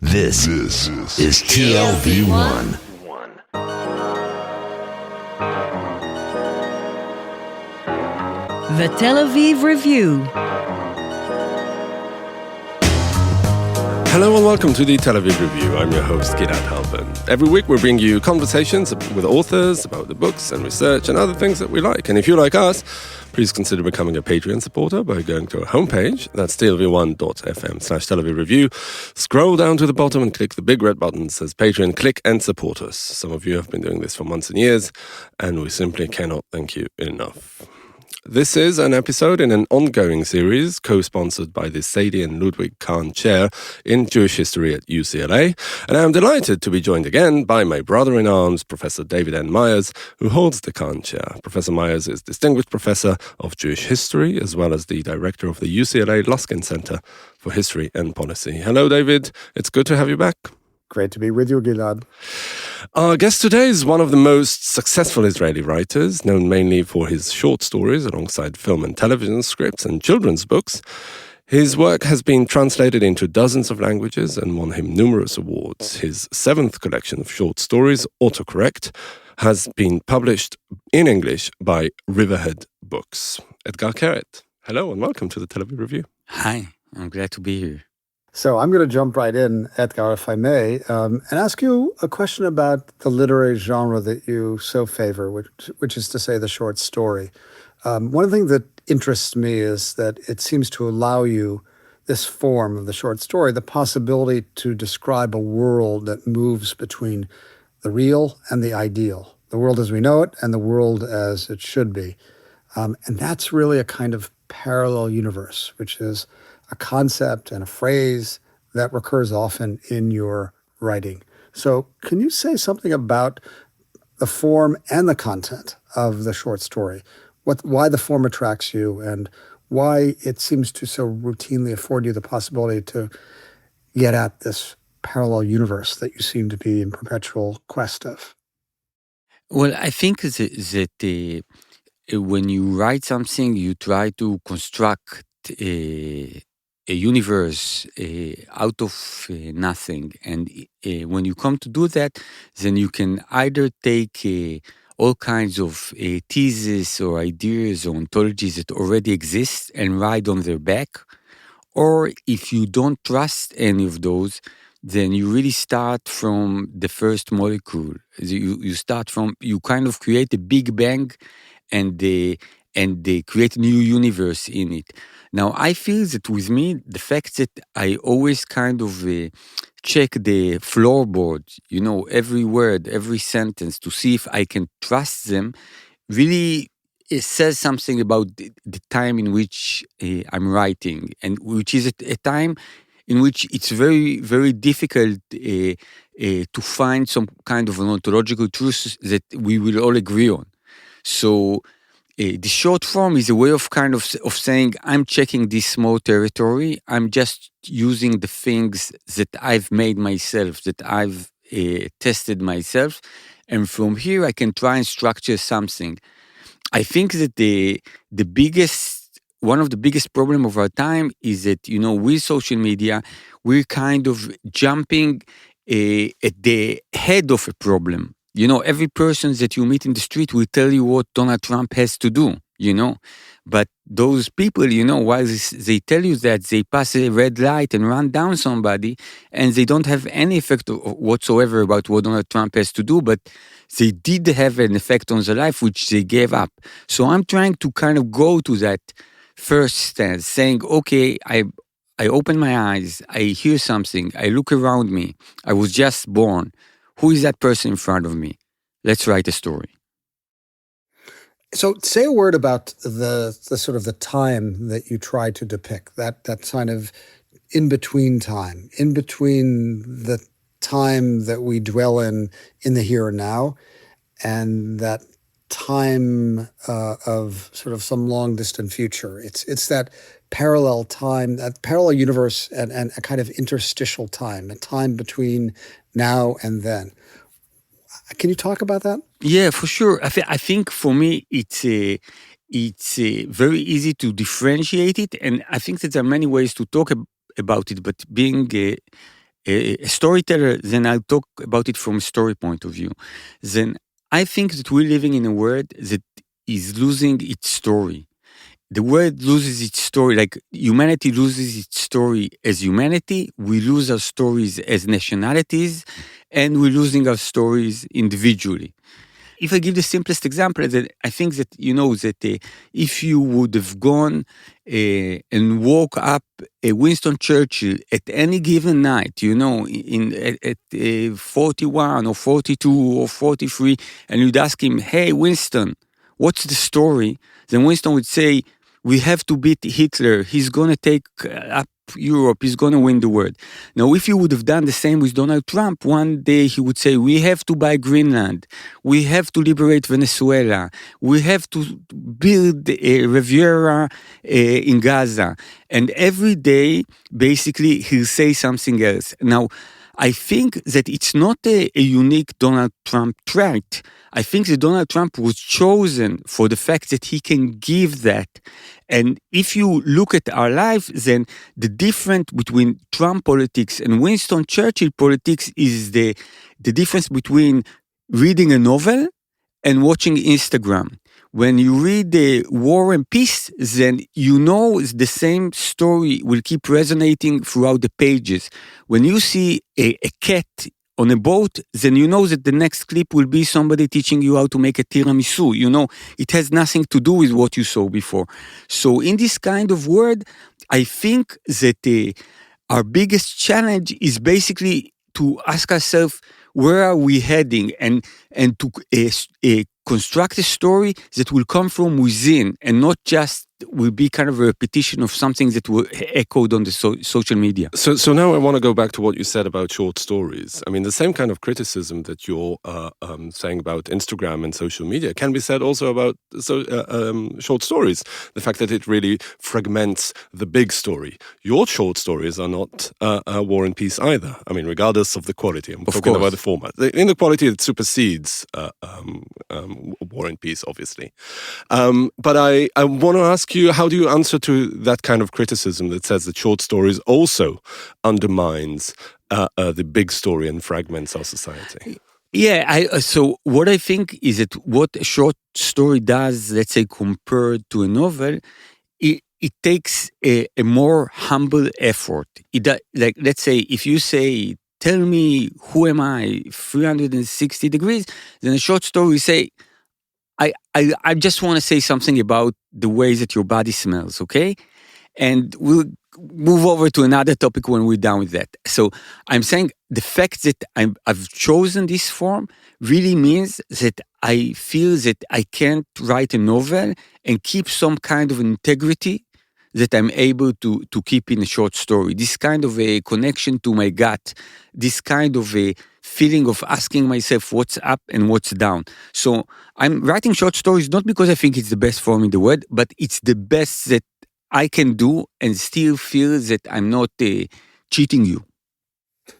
This is TLV1. The Tel Aviv Review. Hello and welcome to the Tel Aviv Review. I'm your host, Gilad Halpern. Every week we bring you conversations with authors about the books and research and other things that we like. And if you like us, please consider becoming a Patreon supporter by going to our homepage. That's tlv1.fm/Tel Aviv Review. Scroll down to the bottom and click the big red button that says Patreon. Click and support us. Some of you have been doing this for months and years, and we simply cannot thank you enough. This is an episode in an ongoing series co-sponsored by the Sadie and Ludwig Kahn Chair in Jewish History at UCLA, and I'm delighted to be joined again by my brother-in-arms, Professor David N. Myers, who holds the Kahn Chair. Professor Myers is Distinguished Professor of Jewish History, as well as the Director of the UCLA Luskin Center for History and Policy. Hello, David. It's good to have you back. Great to be with you, Gilad. Our guest today is one of the most successful Israeli writers, known mainly for his short stories alongside film and television scripts and children's books. His work has been translated into dozens of languages and won him numerous awards. His seventh collection of short stories, Autocorrect, has been published in English by Riverhead Books. Edgar Keret, hello and welcome to the Tel Aviv Review. Hi, I'm glad to be here. So I'm going to jump right in, Edgar, if I may, and ask you a question about the literary genre that you so favor, which is to say the short story. One of the things that interests me is that it seems to allow you, this form of the short story, the possibility to describe a world that moves between the real and the ideal, the world as we know it and the world as it should be. And that's really a kind of parallel universe, which is a concept and a phrase that recurs often in your writing. So can you say something about the form and the content of the short story? Why the form attracts you and why it seems to so routinely afford you the possibility to get at this parallel universe that you seem to be in perpetual quest of? Well, I think that when you write something, you try to construct a universe out of nothing. And when you come to do that, then you can either take all kinds of theses or ideas or ontologies that already exist and ride on their back. Or if you don't trust any of those, then you really start from the first molecule. You kind of create a big bang and they create a new universe in it. Now, I feel that with me, the fact that I always kind of check the floorboard, every word, every sentence to see if I can trust them, really it says something about the time in which I'm writing, and which is a time in which it's very, very difficult to find some kind of an ontological truth that we will all agree on. So the short form is a way of kind of saying, I'm checking this small territory. I'm just using the things that I've made myself, that I've tested myself. And from here, I can try and structure something. I think that one of the biggest problems of our time is that, with social media, we're kind of jumping at the head of a problem. Every person that you meet in the street will tell you what Donald Trump has to do, But those people, while they tell you that, they pass a red light and run down somebody, and they don't have any effect whatsoever about what Donald Trump has to do, but they did have an effect on their life, which they gave up. So I'm trying to kind of go to that first stance, saying, okay, I open my eyes, I hear something, I look around me, I was just born. Who is that person in front of me? Let's write a story. So say a word about the sort of the time that you try to depict, that kind of in-between time, in between the time that we dwell in the here and now, and that time of sort of some long distant future. It's that parallel time, that parallel universe and a kind of interstitial time, a time between now and then. Can you talk about that? Yeah, for sure. I think for me, it's very easy to differentiate it. And I think that there are many ways to talk about it, but being a storyteller, then I'll talk about it from a story point of view. Then I think that we're living in a world that is losing its story. The world loses its story, like humanity loses its story as humanity. We lose our stories as nationalities, and we're losing our stories individually. If I give the simplest example, that I think that, that if you would have gone and woke up Winston Churchill at any given night, at 41 or 42 or 43, and you'd ask him, hey, Winston, what's the story? Then Winston would say, we have to beat Hitler. He's going to take up Europe. He's going to win the world. Now, if you would have done the same with Donald Trump, one day he would say, we have to buy Greenland. We have to liberate Venezuela. We have to build a Riviera in Gaza. And every day, basically, he'll say something else. Now, I think that it's not a unique Donald Trump trait. I think that Donald Trump was chosen for the fact that he can give that. And if you look at our life, then the difference between Trump politics and Winston Churchill politics is the difference between reading a novel and watching Instagram. When you read the War and Peace, then the same story will keep resonating throughout the pages. When you see a cat on a boat, then you know that the next clip will be somebody teaching you how to make a tiramisu. It has nothing to do with what you saw before. So in this kind of world, I think that our biggest challenge is basically to ask ourselves, where are we heading? And to construct a story that will come from within and not just will be kind of a repetition of something that were echoed on the social media. So now I want to go back to what you said about short stories. I mean, the same kind of criticism that you're saying about Instagram and social media can be said also about short stories. The fact that it really fragments the big story. Your short stories are not War and Peace either. I mean, regardless of the quality. I'm talking about the format. In the quality, it supersedes War and Peace, obviously. But I want to ask you, how do you answer to that kind of criticism that says that short stories also undermines the big story and fragments our society? Yeah, so what I think is that what a short story does, let's say compared to a novel, it takes a more humble effort. Like, let's say, if you say, tell me, who am I, 360 degrees, then a short story say, I just want to say something about the way that your body smells, okay? And we'll move over to another topic when we're done with that. So I'm saying the fact that I've chosen this form really means that I feel that I can't write a novel and keep some kind of integrity that I'm able to keep in a short story. This kind of a connection to my gut, this kind of a feeling of asking myself what's up and what's down. So I'm writing short stories not because I think it's the best form in the world, but it's the best that I can do and still feel that I'm not cheating you.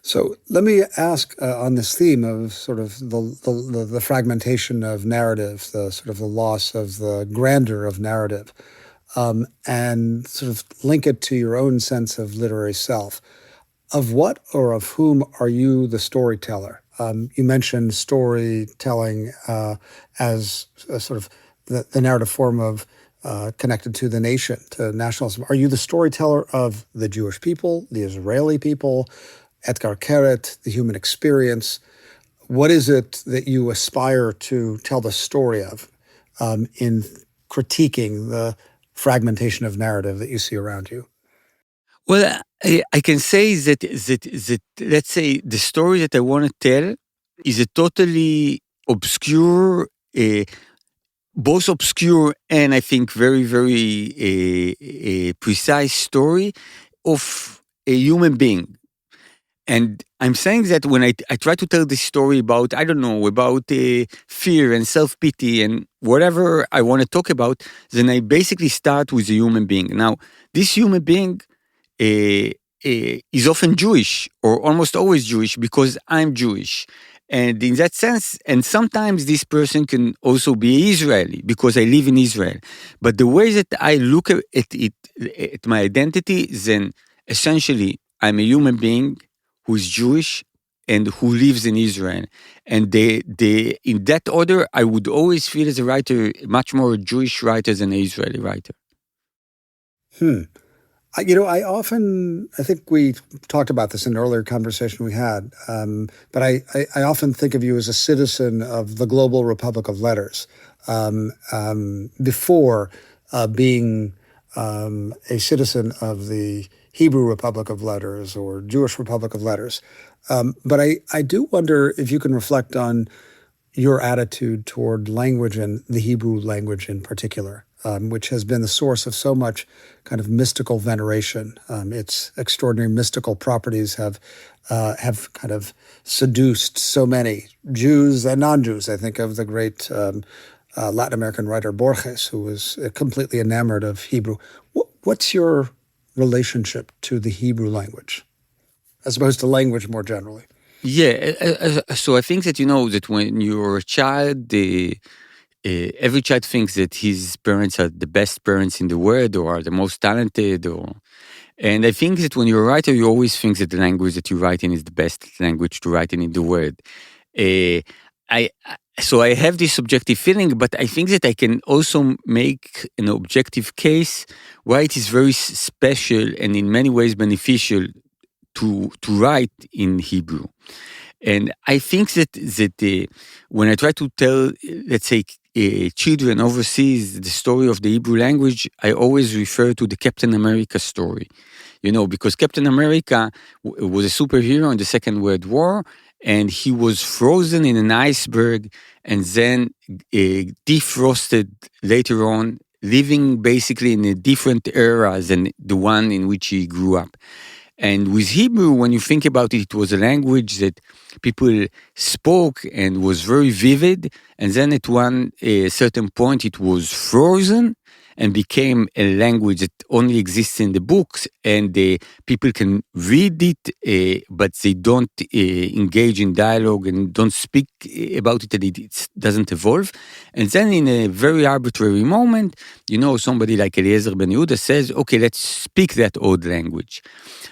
So let me ask on this theme of sort of the fragmentation of narrative, the sort of the loss of the grandeur of narrative. And sort of link it to your own sense of literary self. Of what or of whom are you the storyteller? You mentioned storytelling as a sort of the narrative form of connected to the nation, to nationalism. Are you the storyteller of the Jewish people, the Israeli people, Etgar Keret, the human experience? What is it that you aspire to tell the story of in critiquing the fragmentation of narrative that you see around you? Well, I can say that let's say the story that I want to tell is a totally obscure, both obscure and I think very, very precise story of a human being. And I'm saying that when I try to tell this story about, I don't know, about fear and self-pity and whatever I want to talk about, then I basically start with a human being. Now, this human being is often Jewish, or almost always Jewish, because I'm Jewish. And in that sense, and sometimes this person can also be Israeli, because I live in Israel. But the way that I look at my identity, then essentially I'm a human being who is Jewish, and who lives in Israel. And they in that order, I would always feel as a writer much more a Jewish writer than an Israeli writer. I think we talked about this in an earlier conversation we had, but I often think of you as a citizen of the global Republic of Letters before being a citizen of the Hebrew Republic of Letters or Jewish Republic of Letters. But I do wonder if you can reflect on your attitude toward language and the Hebrew language in particular, which has been the source of so much kind of mystical veneration. Its extraordinary mystical properties have kind of seduced so many Jews and non-Jews. I think of the great Latin American writer Borges, who was completely enamored of Hebrew. What's your relationship to the Hebrew language, as opposed to language more generally? Yeah, so I think that, that when you're a child, every child thinks that his parents are the best parents in the world or are the most talented. And I think that when you're a writer, you always think that the language that you write in is the best language to write in the world. So I have this subjective feeling, but I think that I can also make an objective case why it is very special and in many ways beneficial to write in Hebrew. And I think that when I try to tell, let's say, children overseas the story of the Hebrew language, I always refer to the Captain America story. Because Captain America was a superhero in the Second World War, and he was frozen in an iceberg and then defrosted later on, living basically in a different era than the one in which he grew up. And with Hebrew, when you think about it, it was a language that people spoke and was very vivid. And then at one certain point, it was frozen and became a language that only exists in the books. And people can read it, but they don't engage in dialogue and don't speak about it, and it doesn't evolve. And then in a very arbitrary moment, somebody like Eliezer Ben Yehuda says, okay, let's speak that old language.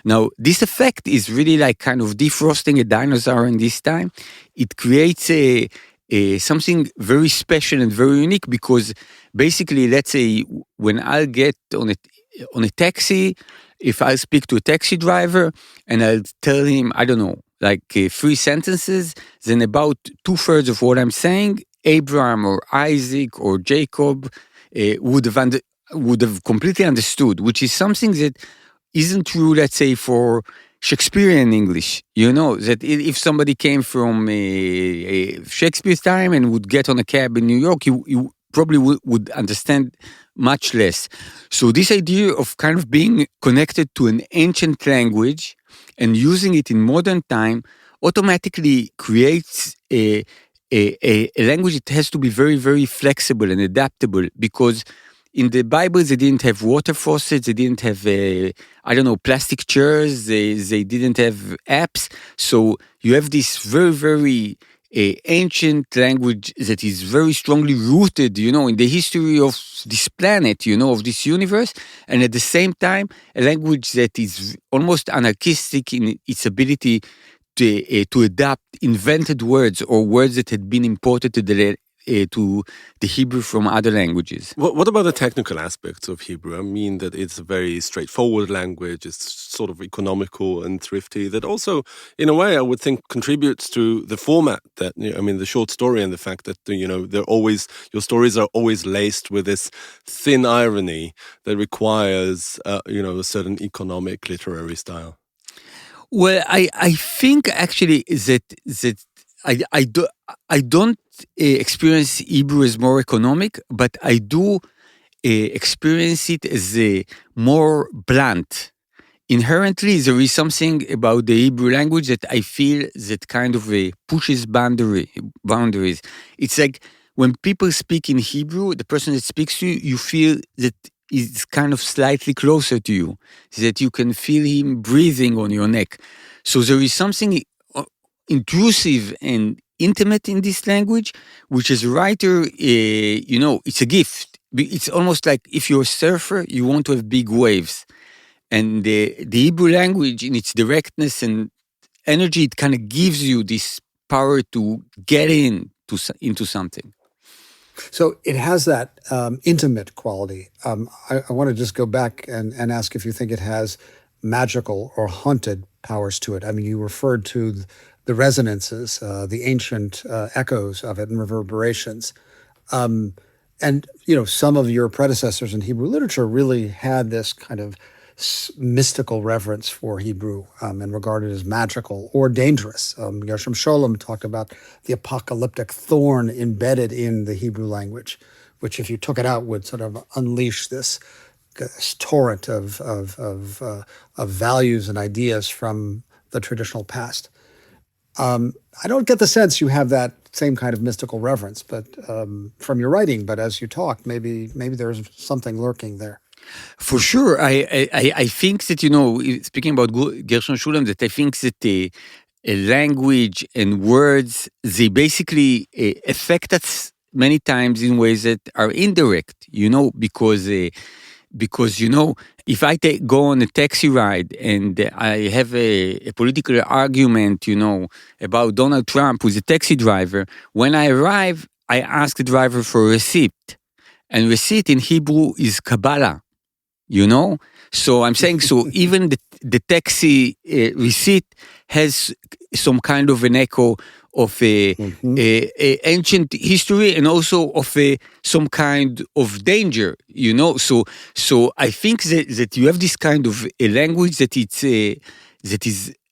Now, this effect is really like kind of defrosting a dinosaur in this time. It creates something very special and very unique because basically, let's say, when I'll get on a taxi, if I speak to a taxi driver and I'll tell him, I don't know, like 3 sentences, then about 2/3 of what I'm saying, Abraham or Isaac or Jacob would have completely understood, which is something that isn't true, let's say, for Shakespearean English. That if somebody came from Shakespeare's time and would get on a cab in New York, you probably would understand much less. So this idea of kind of being connected to an ancient language and using it in modern time automatically creates a language that has to be very, very flexible and adaptable, because in the Bible, they didn't have water faucets, they didn't have, plastic chairs, they didn't have apps. So you have this very, very ancient language that is very strongly rooted, in the history of this planet, of this universe. And at the same time, a language that is almost anarchistic in its ability to adapt invented words or words that had been imported to the Hebrew from other languages. What about the technical aspects of Hebrew? I mean that it's a very straightforward language, it's sort of economical and thrifty, that also, in a way, I would think contributes to the format that, the short story, and the fact that, your stories are always laced with this thin irony that requires, a certain economic literary style. Well, I think actually that I don't experience Hebrew as more economic, but I do experience it as more blunt. Inherently, there is something about the Hebrew language that I feel that kind of pushes boundaries. It's like when people speak in Hebrew, the person that speaks to you, you feel that is kind of slightly closer to you, that you can feel him breathing on your neck. So there is something intrusive and intimate in this language, which as a writer, it's a gift. It's almost like if you're a surfer, you want to have big waves. And the Hebrew language in its directness and energy, it kind of gives you this power to get into something. So it has that intimate quality. I want to just go back and ask if you think it has magical or haunted powers to it. I mean, you referred to the resonances, the ancient echoes of it and reverberations. And, some of your predecessors in Hebrew literature really had this kind of mystical reverence for Hebrew and regarded as magical or dangerous. Gershom Scholem talked about the apocalyptic thorn embedded in the Hebrew language, which if you took it out would sort of unleash this torrent of values and ideas from the traditional past. I don't get the sense you have that same kind of mystical reverence, but from your writing. But as you talk, maybe there's something lurking there. For sure, I think that speaking about Gershom Scholem, that I think that a language and words, they basically affect us many times in ways that are indirect. Because if I go on a taxi ride and I have a political argument, about Donald Trump with a taxi driver, when I arrive, I ask the driver for a receipt. And receipt in Hebrew is Kabbalah, So I'm saying, so even the taxi receipt has some kind of an echo of a ancient history and also of some kind of danger, So I think that you have this kind of a language that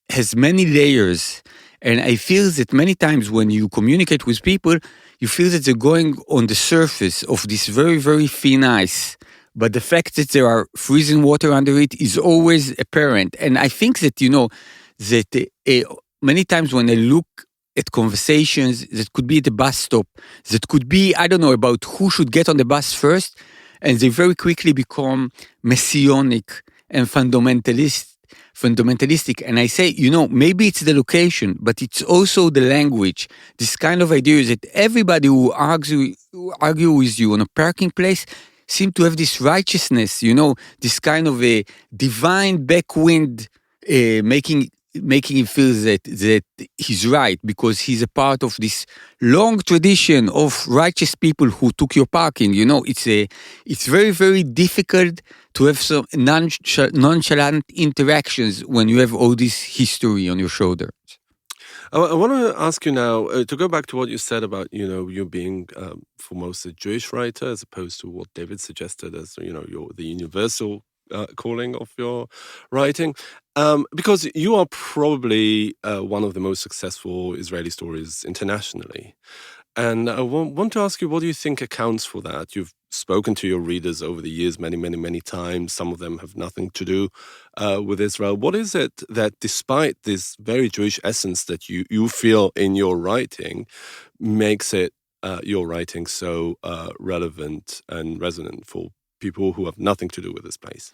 has many layers, and I feel that many times when you communicate with people, you feel that they're going on the surface of this very, very thin ice. But the fact that there are freezing water under it is always apparent. And I think that, that many times when I look at conversations that could be at the bus stop, that could be, I don't know, about who should get on the bus first, and they very quickly become messianic and fundamentalistic. And I say, maybe it's the location, but it's also the language. This kind of idea is that everybody who argue with you on a parking place seem to have this righteousness, this kind of a divine backwind, making him feel that he's right because he's a part of this long tradition of righteous people who took your parking. It's very, very difficult to have some nonchalant interactions when you have all this history on your shoulders. I want to ask you now, to go back to what you said about, you being foremost a Jewish writer as opposed to what David suggested as, the universal calling of your writing. Because you are probably one of the most successful Israeli stories internationally. And I want to ask you, what do you think accounts for that? You've spoken to your readers over the years many, many, many times. Some of them have nothing to do with Israel. What is it that, despite this very Jewish essence that you feel in your writing, makes it your writing so relevant and resonant for people who have nothing to do with this place?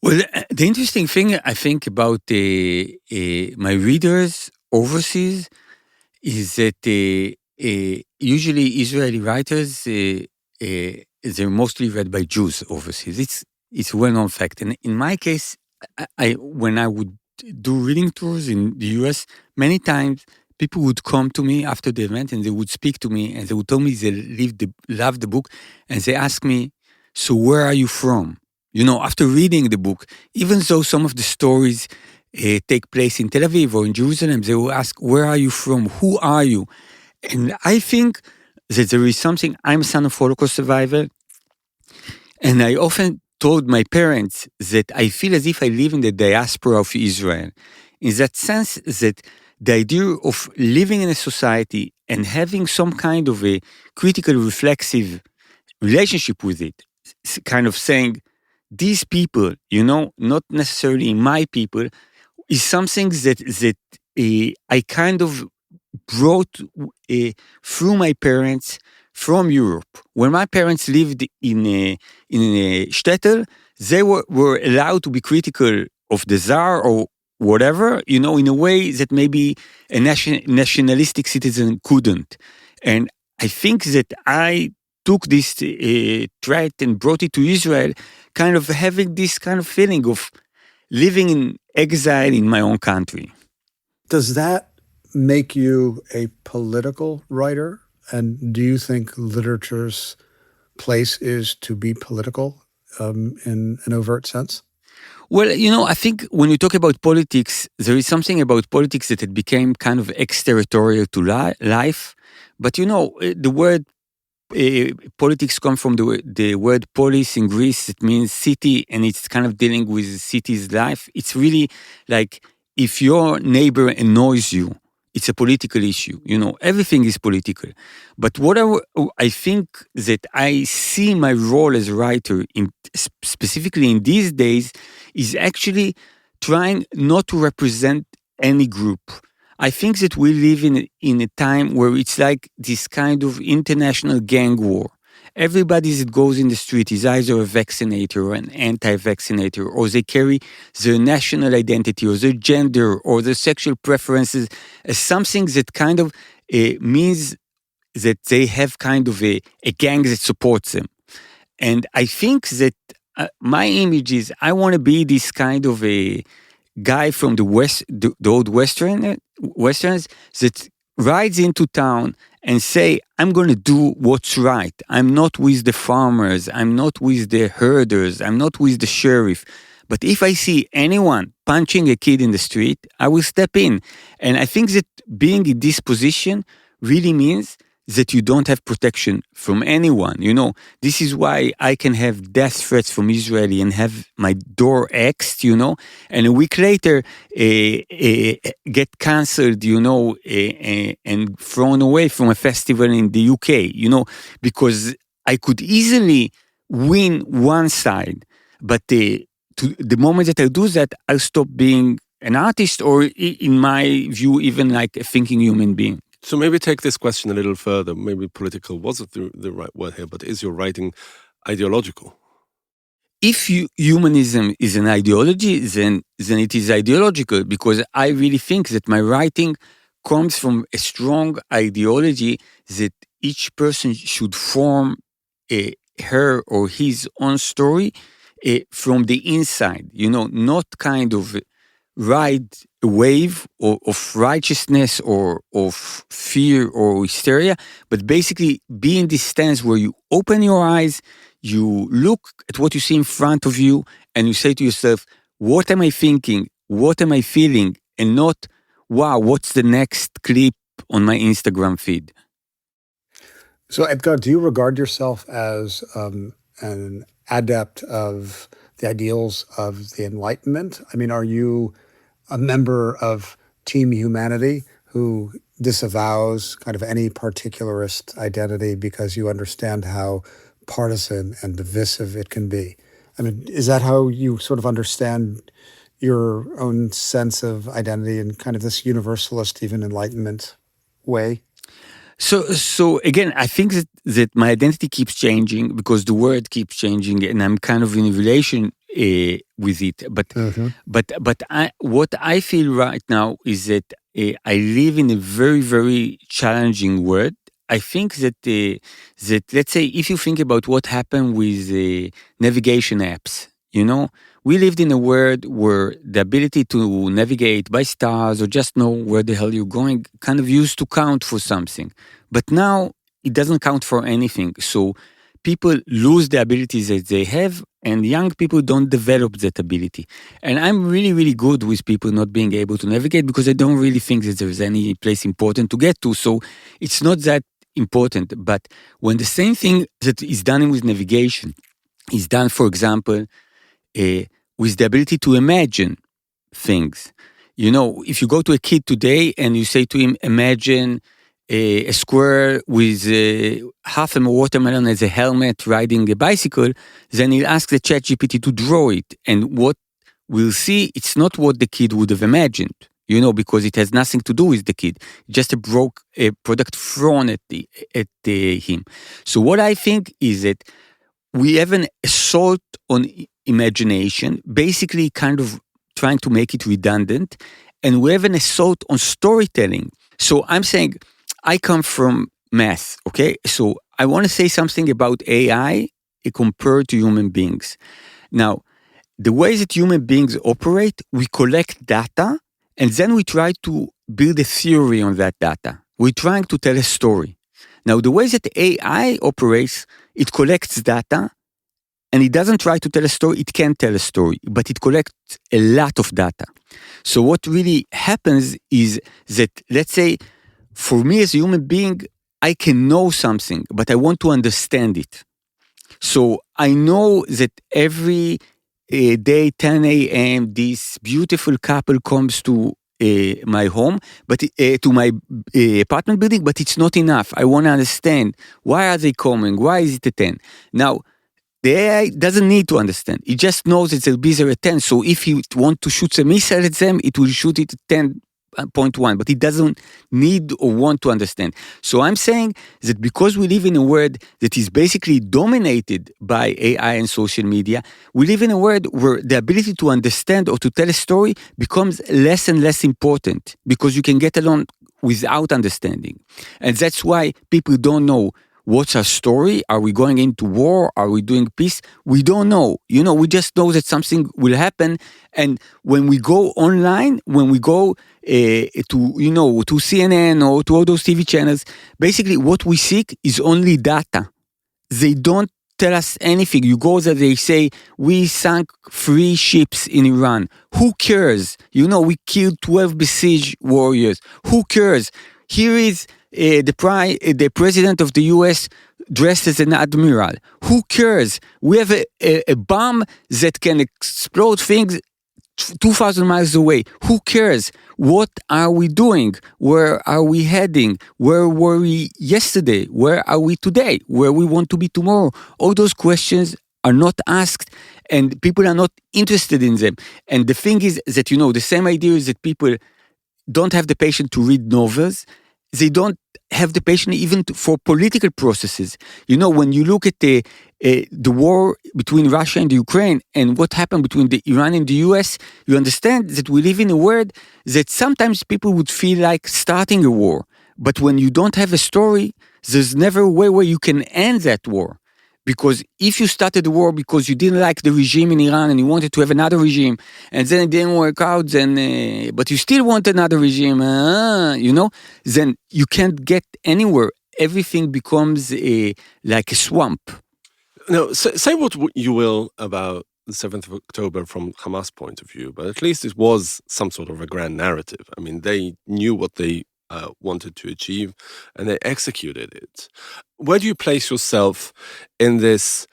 Well, the interesting thing I think about my readers overseas is that usually Israeli writers, they're mostly read by Jews overseas. It's a well-known fact. And in my case, when I would do reading tours in the US, many times people would come to me after the event and they would speak to me and they would tell me they love the book, and they ask me, so where are you from? After reading the book, even though some of the stories take place in Tel Aviv or in Jerusalem, they will ask, where are you from? Who are you? And I think that there is something, I'm a son of Holocaust survivor, and I often told my parents that I feel as if I live in the diaspora of Israel, in that sense that the idea of living in a society and having some kind of a critical, reflexive relationship with it, kind of saying, these people, not necessarily my people, is something that I kind of brought through my parents from Europe. When my parents lived in a shtetl, they were allowed to be critical of the Tsar or whatever, in a way that maybe a nationalistic citizen couldn't. And I think that I took this trait and brought it to Israel, kind of having this kind of feeling of living in exile in my own country. Does that make you a political writer? And do you think literature's place is to be political in an overt sense? Well, I think when you talk about politics, there is something about politics that it became kind of exterritorial to life. But the word politics comes from the word polis in Greece. It means city, and it's kind of dealing with the city's life. It's really like if your neighbor annoys you, it's a political issue. Everything is political. But what I think that I see my role as a writer, specifically in these days, is actually trying not to represent any group. I think that we live in a time where it's like this kind of international gang war. Everybody that goes in the street is either a vaccinator or an anti-vaccinator, or they carry their national identity or their gender or their sexual preferences as something that kind of means that they have kind of a gang that supports them. And I think that my image is I want to be this kind of a guy from the West, the old Westerns that rides into town and say, I'm going to do what's right. I'm not with the farmers. I'm not with the herders. I'm not with the sheriff. But if I see anyone punching a kid in the street, I will step in. And I think that being in this position really means that you don't have protection from anyone. This is why I can have death threats from Israeli and have my door axed, and a week later get cancelled, and thrown away from a festival in the UK, because I could easily win one side, but the moment that I do that, I'll stop being an artist or, in my view, even like a thinking human being. So maybe take this question a little further. Maybe political wasn't the right word here, but is your writing ideological? If humanism is an ideology, then it is ideological, because I really think that my writing comes from a strong ideology that each person should form her or his own story from the inside, not kind of ride a wave of righteousness or of fear or hysteria, but basically be in this stance where you open your eyes, you look at what you see in front of you, and you say to yourself, what am I thinking? What am I feeling? And not, wow, what's the next clip on my Instagram feed? So, Etgar, do you regard yourself as an adept of the ideals of the Enlightenment? I mean, are you a member of Team Humanity who disavows kind of any particularist identity because you understand how partisan and divisive it can be? I mean, is that how you sort of understand your own sense of identity in kind of this universalist, even Enlightenment way? So again, I think that my identity keeps changing because the world keeps changing, and I'm kind of in a relation with it. But what I feel right now is that I live in a very, very challenging world. I think that let's say if you think about what happened with navigation apps, we lived in a world where the ability to navigate by stars or just know where the hell you're going kind of used to count for something. But now it doesn't count for anything. So people lose the abilities that they have, and young people don't develop that ability. And I'm really, really good with people not being able to navigate because I don't really think that there's any place important to get to. So it's not that important. But when the same thing that is done with navigation is done, for example, with the ability to imagine things. If you go to a kid today and you say to him, imagine a squirrel with half a watermelon as a helmet riding a bicycle, then he'll ask the ChatGPT to draw it. And what we'll see, it's not what the kid would have imagined, because it has nothing to do with the kid. Just a product thrown at him. So what I think is that we have an assault on imagination, basically kind of trying to make it redundant, and we have an assault on storytelling. So I'm saying, I come from math, okay? So I want to say something about AI compared to human beings. Now, the way that human beings operate, we collect data, and then we try to build a theory on that data. We're trying to tell a story. Now, the way that AI operates, it collects data, and it doesn't try to tell a story. It can tell a story, but it collects a lot of data. So what really happens is that, let's say, for me as a human being, I can know something, but I want to understand it. So I know that every day, 10 a.m., this beautiful couple comes to my home, but to my apartment building, but it's not enough. I want to understand, why are they coming? Why is it at 10? Now, the AI doesn't need to understand. It just knows that they'll be there at 10. So if you want to shoot a missile at them, it will shoot it at 10.1, but it doesn't need or want to understand. So I'm saying that because we live in a world that is basically dominated by AI and social media, we live in a world where the ability to understand or to tell a story becomes less and less important because you can get along without understanding. And that's why people don't know what's our story. Are we going into war? Are we doing peace? We don't know. We just know that something will happen. And when we go online, when we go to CNN or to all those TV channels, basically what we seek is only data. They don't tell us anything. You go there, they say, we sank 3 ships in Iran. Who cares? We killed 12 besieged warriors. Who cares? Here is the president of the US dressed as an admiral. Who cares? We have a bomb that can explode things 2,000 miles away. Who cares? What are we doing? Where are we heading? Where were we yesterday? Where are we today? Where we want to be tomorrow? All those questions are not asked and people are not interested in them. And the thing is that, the same idea is that people don't have the patience to read novels. They don't have the patience even for political processes. When you look at the war between Russia and Ukraine and what happened between the Iran and the US, you understand that we live in a world that sometimes people would feel like starting a war. But when you don't have a story, there's never a way where you can end that war. Because if you started the war because you didn't like the regime in Iran and you wanted to have another regime, and then it didn't work out, but you still want another regime, then you can't get anywhere. Everything becomes like a swamp. Now, say what you will about the 7th of October from Hamas' point of view, but at least it was some sort of a grand narrative. I mean, they knew what they wanted to achieve, and they executed it. Where do you place yourself in this,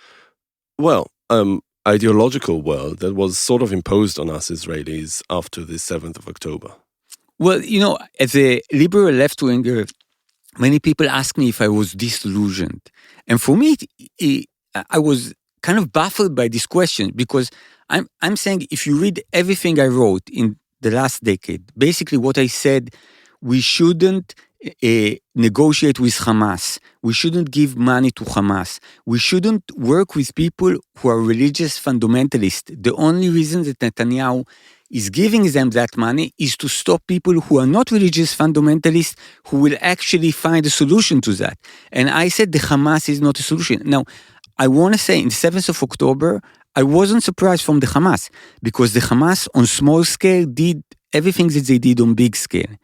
ideological world that was sort of imposed on us Israelis after the 7th of October? Well, as a liberal left-winger, many people ask me if I was disillusioned. And for me, I was kind of baffled by this question because I'm saying if you read everything I wrote in the last decade, basically what I said, we shouldn't negotiate with Hamas. We shouldn't give money to Hamas. We shouldn't work with people who are religious fundamentalists. The only reason that Netanyahu is giving them that money is to stop people who are not religious fundamentalists who will actually find a solution to that. And I said the Hamas is not a solution. Now, I want to say in the 7th of October, I wasn't surprised from the Hamas because the Hamas on small scale did everything that they did on big scale.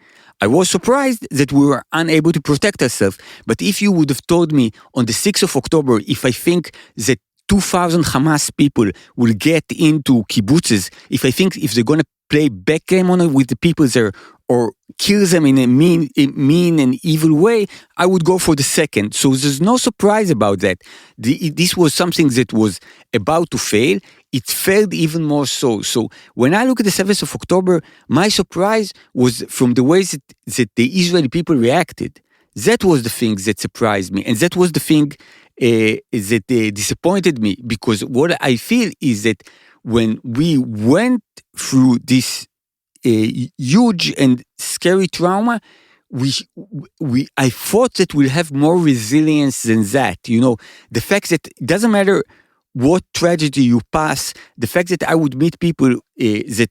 I was surprised that we were unable to protect ourselves. But if you would have told me on the 6th of October, if I think that 2,000 Hamas people will get into kibbutzes, if they're going to play backgammon with the people there or kill them in a mean and evil way, I would go for the second. So there's no surprise about that. This was something that was about to fail. It failed even more so. So when I look at the 7th of October, my surprise was from the ways that the Israeli people reacted. That was the thing that surprised me. And that was the thing that disappointed me. Because what I feel is that when we went through this huge and scary trauma, I thought that we'll have more resilience than that. The fact that it doesn't matter what tragedy you pass, the fact that I would meet people that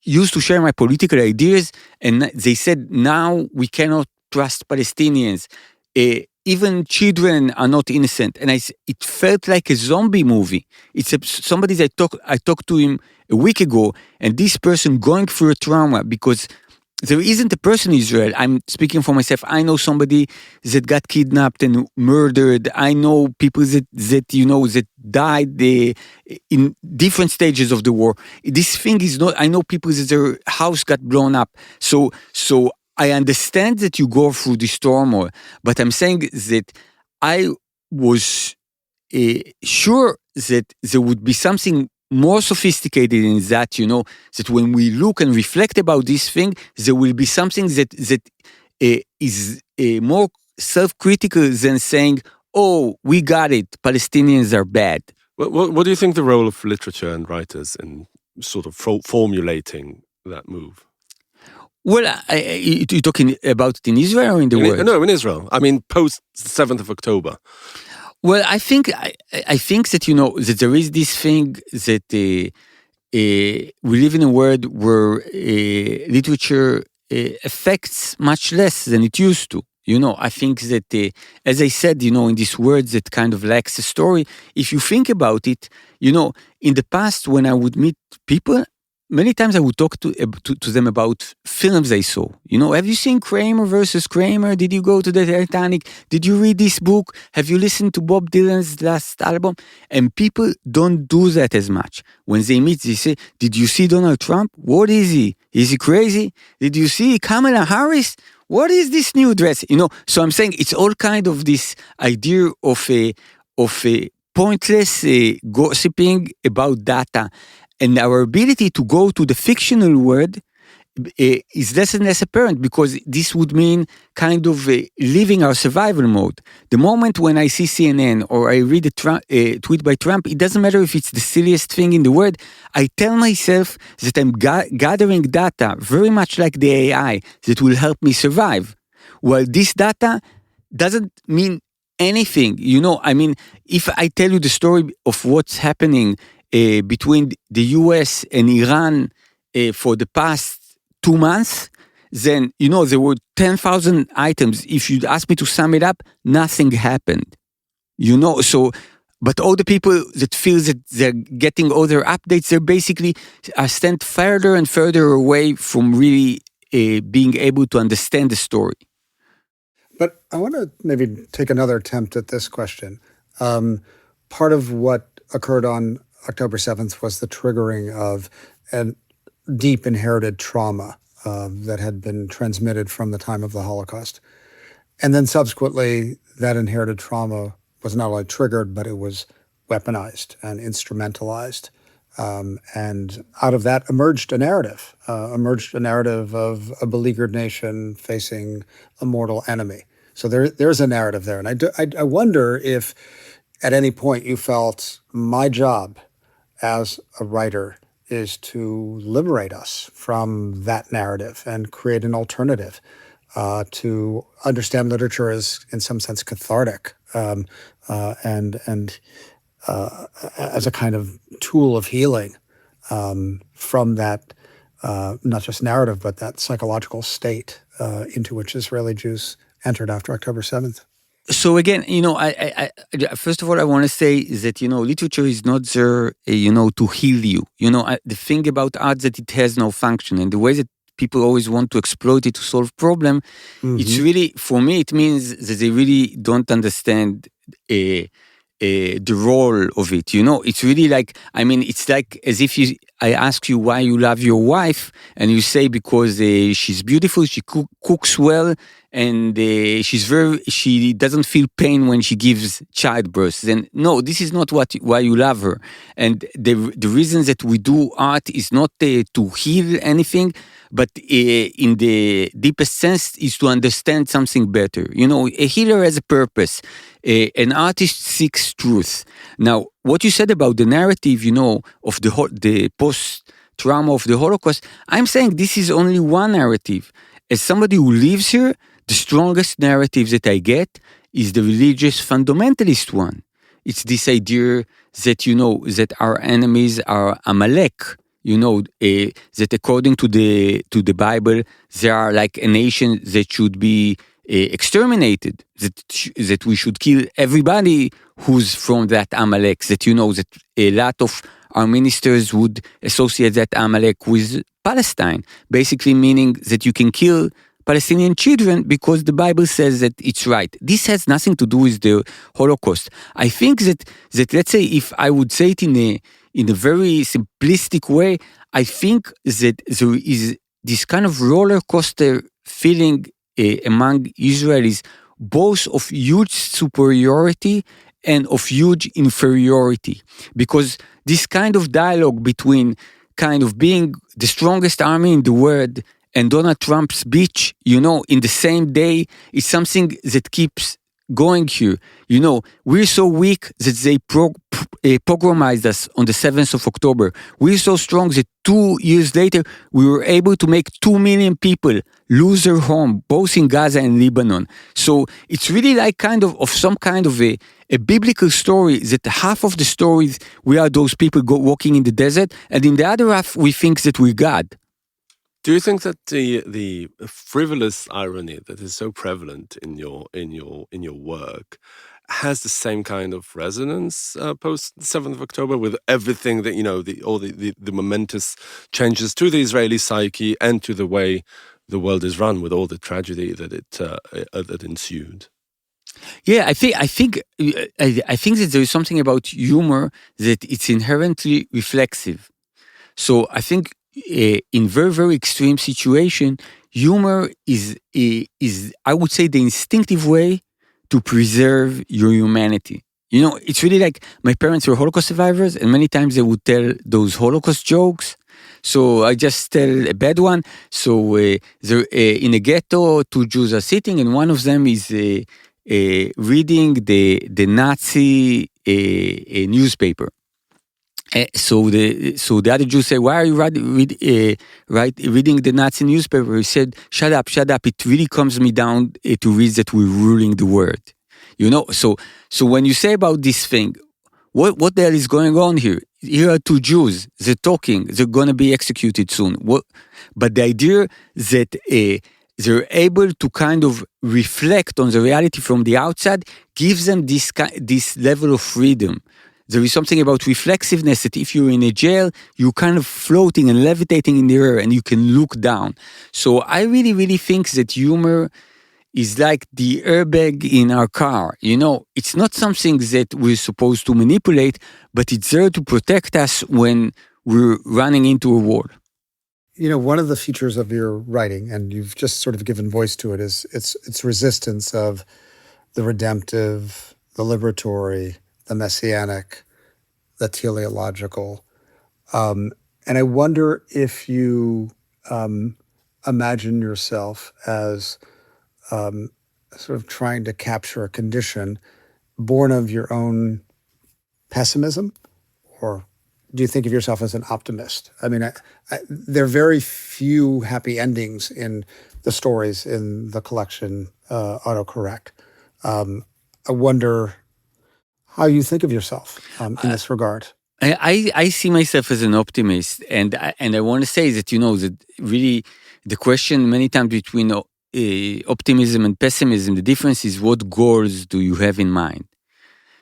used to share my political ideas, and they said, now we cannot trust Palestinians. Even children are not innocent. And it felt like a zombie movie. It's somebody that I talked to him a week ago, and this person going through a trauma because there isn't a person in Israel. I'm speaking for myself. I know somebody that got kidnapped and murdered. I know people that died in different stages of the war. This thing is not. I know people that their house got blown up. So I understand that you go through this turmoil, but I'm saying that I was sure that there would be something more sophisticated in that, that when we look and reflect about this thing, there will be something that is more self-critical than saying, oh, we got it, Palestinians are bad. What do you think the role of literature and writers in sort of formulating that move? Well, you're talking about it in Israel or in the world? No, in Israel. I mean, post 7th of October. Well, I think that, that there is this thing that we live in a world where literature affects much less than it used to. I think that, as I said, in this world that kind of lacks a story, if you think about it, in the past when I would meet people, many times I would talk to them about films I saw. Have you seen Kramer versus Kramer? Did you go to the Titanic? Did you read this book? Have you listened to Bob Dylan's last album? And people don't do that as much. When they meet, they say, did you see Donald Trump? What is he? Is he crazy? Did you see Kamala Harris? What is this new dress? So I'm saying it's all kind of this idea of a pointless gossiping about data. And our ability to go to the fictional world is less and less apparent because this would mean kind of leaving our survival mode. The moment when I see CNN or I read a tweet by Trump, it doesn't matter if it's the silliest thing in the world. I tell myself that I'm gathering data very much like the AI that will help me survive. Well, this data doesn't mean anything. If I tell you the story of what's happening between the US and Iran for the past 2 months, then, there were 10,000 items. If you'd ask me to sum it up, nothing happened. But all the people that feel that they're getting all their updates, they're basically are sent further and further away from really being able to understand the story. But I want to maybe take another attempt at this question. Part of what occurred on October 7th was the triggering of a deep inherited trauma that had been transmitted from the time of the Holocaust. And then subsequently, that inherited trauma was not only triggered, but it was weaponized and instrumentalized. And out of that emerged a narrative of a beleaguered nation facing a mortal enemy. So there's a narrative there. And I wonder if at any point you felt my job as a writer is to liberate us from that narrative and create an alternative, to understand literature as, in some sense, cathartic, and as a kind of tool of healing from that, not just narrative, but that psychological state into which Israeli Jews entered after October 7th. So again, I first of all, I want to say that, literature is not there, to heal you. The thing about art is that it has no function. And the way that people always want to exploit it to solve problem, it's really, for me, it means that they really don't understand the role of it. It's really like, it's like as if I ask you why you love your wife, and you say because she's beautiful, she cooks well, and she doesn't feel pain when she gives childbirth. Then no, this is not why you love her. And the reason that we do art is not to heal anything, but in the deepest sense is to understand something better. A healer has a purpose. An artist seeks truth. Now, what you said about the narrative, of the post-trauma of the Holocaust, I'm saying this is only one narrative. As somebody who lives here, the strongest narrative that I get is the religious fundamentalist one. It's this idea that, that our enemies are Amalek. That according to the Bible, they are like a nation that should be exterminated, that we should kill everybody who's from that Amalek, that that a lot of our ministers would associate that Amalek with Palestine, basically meaning that you can kill Palestinian children because the Bible says that it's right. This has nothing to do with the Holocaust. I think that let's say if I would say it in a very simplistic way, I think that there is this kind of roller coaster feeling among Israelis, both of huge superiority and of huge inferiority, because this kind of dialogue between kind of being the strongest army in the world and Donald Trump's speech, in the same day, is something that keeps going here. We're so weak that they pogromized us on the 7th of October. We're so strong that 2 years later, we were able to make 2 million people lose their home, both in Gaza and Lebanon. So it's really like kind of some kind of a biblical story, that half of the stories, we are those people walking in the desert, and in the other half, we think that we're God. Do you think that the frivolous irony that is so prevalent in your work has the same kind of resonance post the 7th of October, with everything that all the momentous changes to the Israeli psyche and to the way the world is run, with all the tragedy that that ensued? Yeah, I think that there is something about humor that it's inherently reflexive. So I think in very, very extreme situation, humor is I would say the instinctive way to preserve your humanity. It's really like my parents were Holocaust survivors, and many times they would tell those Holocaust jokes. So I just tell a bad one. So in a ghetto, 2 Jews are sitting, and one of them is reading the Nazi newspaper. So the other Jews say, "Why are you reading the Nazi newspaper?" He said, "Shut up! It really comes me down to read that we're ruling the world." So when you say about this thing, what the hell is going on here? Here are 2 Jews. They're talking. They're going to be executed soon. But the idea that they're able to kind of reflect on the reality from the outside gives them this level of freedom. There is something about reflexiveness that if you're in a jail, you're kind of floating and levitating in the air and you can look down. So I really, really think that humor is like the airbag in our car. It's not something that we're supposed to manipulate, but it's there to protect us when we're running into a wall. One of the features of your writing, and you've just sort of given voice to it, is its resistance of the redemptive, the liberatory, the messianic, the teleological. And I wonder if you imagine yourself as sort of trying to capture a condition born of your own pessimism, or do you think of yourself as an optimist? I mean, there are very few happy endings in the stories in the collection Autocorrect. I wonder how you think of yourself in this regard. I see myself as an optimist, and I want to say that that really the question many times between optimism and pessimism, the difference is what goals do you have in mind.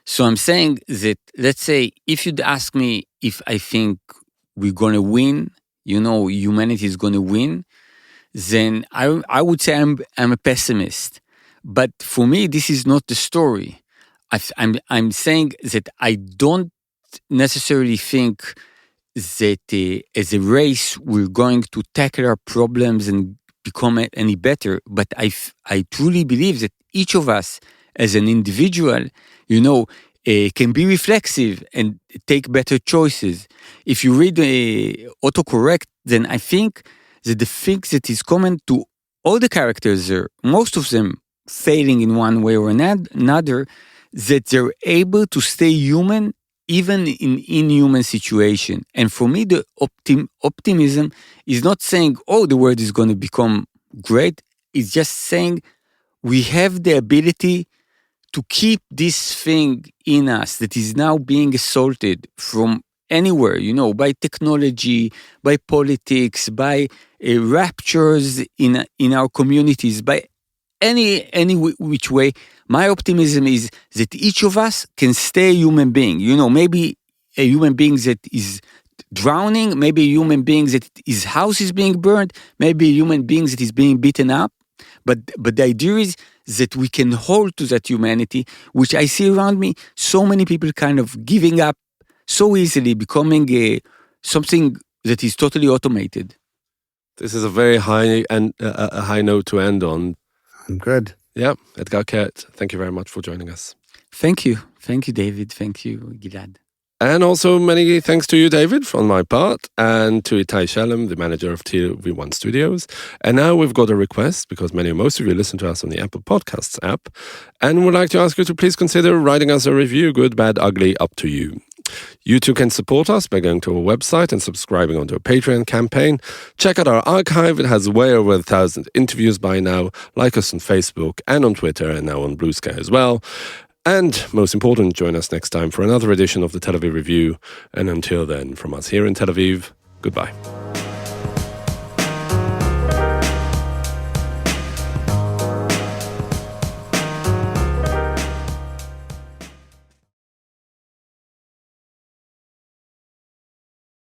So I'm saying that, let's say, if you'd ask me if I think we're going to win, humanity is going to win, then I would say I'm a pessimist. But for me, this is not the story. I'm saying that I don't necessarily think that as a race we're going to tackle our problems and become any better. But I truly believe that each of us as an individual, can be reflexive and take better choices. If you read Autocorrect, then I think that the thing that is common to all the characters there, most of them failing in one way or another, that they're able to stay human even in inhuman situation. And for me, the optimism is not saying, the world is going to become great. It's just saying we have the ability to keep this thing in us that is now being assaulted from anywhere, by technology, by politics, by raptures in our communities, by any which way. My optimism is that each of us can stay a human being. Maybe a human being that is drowning, maybe a human being that his house is being burned, maybe a human being that is being beaten up. But the idea is that we can hold to that humanity, which I see around me, so many people kind of giving up so easily, becoming something that is totally automated. This is a very high and a high note to end on. I'm good. Yeah, Etgar Keret, thank you very much for joining us. Thank you, David. Thank you, Gilad. And also many thanks to you, David, on my part, and to Itai Shalom, the manager of TLV1 Studios. And now we've got a request, because most of you listen to us on the Apple Podcasts app, and would like to ask you to please consider writing us a review, good, bad, ugly, up to you. You too can support us by going to our website and subscribing onto a Patreon campaign. Check out our archive. It has way over 1,000 interviews by now. Like us on Facebook and on Twitter, and now on Blue Sky as well. And most important, join us next time for another edition of the Tel Aviv Review. And until then, from us here in Tel Aviv, goodbye.